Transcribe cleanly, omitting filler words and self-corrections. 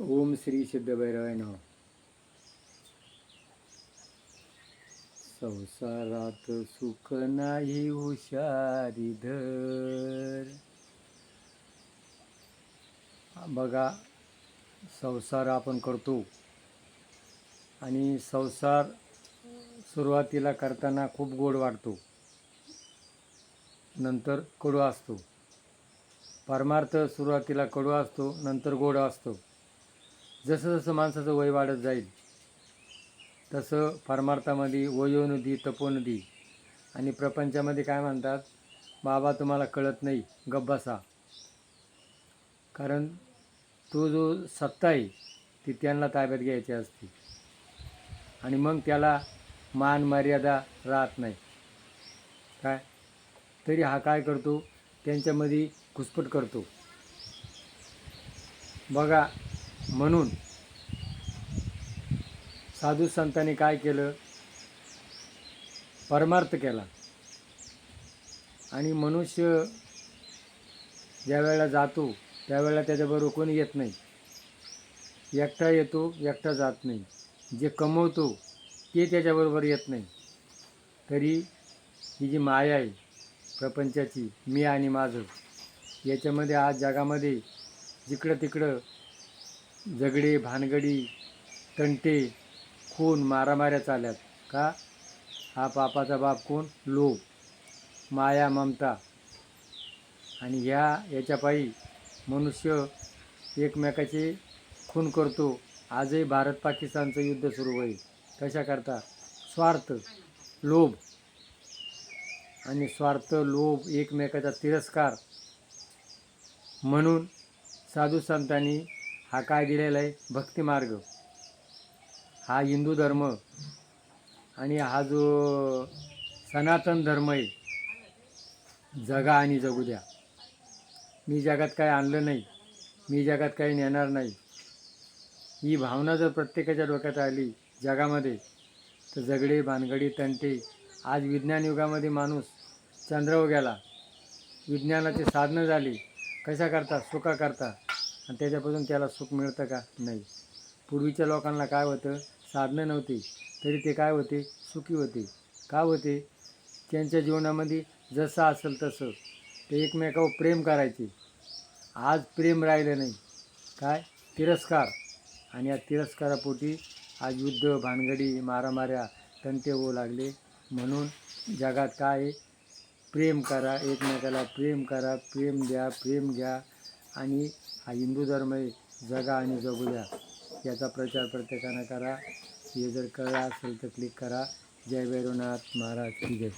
ओम श्री सिद्धभैरवाय नमः. संसारात सुख नाही हुशारी धर. बघा, संसार आपण करतो आणि संसार सुरुवातीला करताना खूप गोड वाटतो, नंतर कडू असतो. परमार्थ सुरुवातीला कडू असतो, नंतर गोड असतो. जसं जसं माणसाचं वय वाढत जाईल तसं परमार्थामध्ये वयोनिधी तपोनिधी आणि प्रपंचामध्ये काय म्हणतात, बाबा तुम्हाला कळत नाही, गप्प बसा. कारण तो जो सत्ता आहे ती त्यांना ताब्यात घ्यायची असते आणि मग त्याला मान मर्यादा राहत नाही. काय तरी हा काय करतो, त्यांच्यामध्ये घुसपट करतो. बघा, म्हणून साधू संतांनी काय केलं, परमार्थ केला. आणि मनुष्य ज्या वेळेला जातो त्यावेळेला त्याच्याबरोबर कोणी येत नाही. एकटा येतो, एकटा जात नाही. जे कमवतो ते त्याच्याबरोबर येत नाही. तरी ही जी माया आहे प्रपंचाची, मी आणि माझं, याच्यामध्ये आज जगामध्ये जिकडं तिकडं झगडे, भानगडी, तंटे, खून, मारामाऱ्या चालल्यात. का? हा पापाचा बाप कोण? लोभ, माया, ममता. आणि याच्यापायी मनुष्य एकमेकाचे खून करतो. आजही भारत पाकिस्तानचं युद्ध सुरू होईल. कशा करता? स्वार्थ, लोभ. आणि स्वार्थ, लोभ, एकमेकाचा तिरस्कार. म्हणून साधू संतांनी हा काय दिलेला आहे, भक्तिमार्ग. हा हिंदू धर्म आणि हा जो सनातन धर्म आहे, जगा आणि जगू द्या. मी जगात काय आणलं नाही, मी जगात काही नेणार नाही, ही भावना जर प्रत्येकाच्या डोक्यात आली जगामध्ये, तर झगडे, भानगडी, तंटे. आज विज्ञान युगामध्ये माणूस चंद्रावर गेला, विज्ञानाचे साधनं झाली. कशा करता? सुखा करता. आणि त्याच्यापासून त्याला सुख मिळतं का? नाही. पूर्वीच्या लोकांना काय होतं, साधनं नव्हती तरी ते काय होते, सुखी होते. का होते? त्यांच्या जीवनामध्ये जसं असेल तसं ते एकमेकावर प्रेम करायचे. आज प्रेम राहिलं नाही. काय? तिरस्कार. आणि या तिरस्कारापोटी आज युद्ध, भानगडी, मारामाऱ्या, तंटे होऊ लागले. म्हणून जगात काय आहे, प्रेम करा, एकमेकाला प्रेम करा, प्रेम द्या, प्रेम घ्या. आणि हा हिंदू धर्म आहे, जगा आणि जगू द्या, याचा प्रचार प्रत्येकानं करा. हे जर कळलं असेल तर क्लिक करा. जय भैरवनाथ महाराज की जय.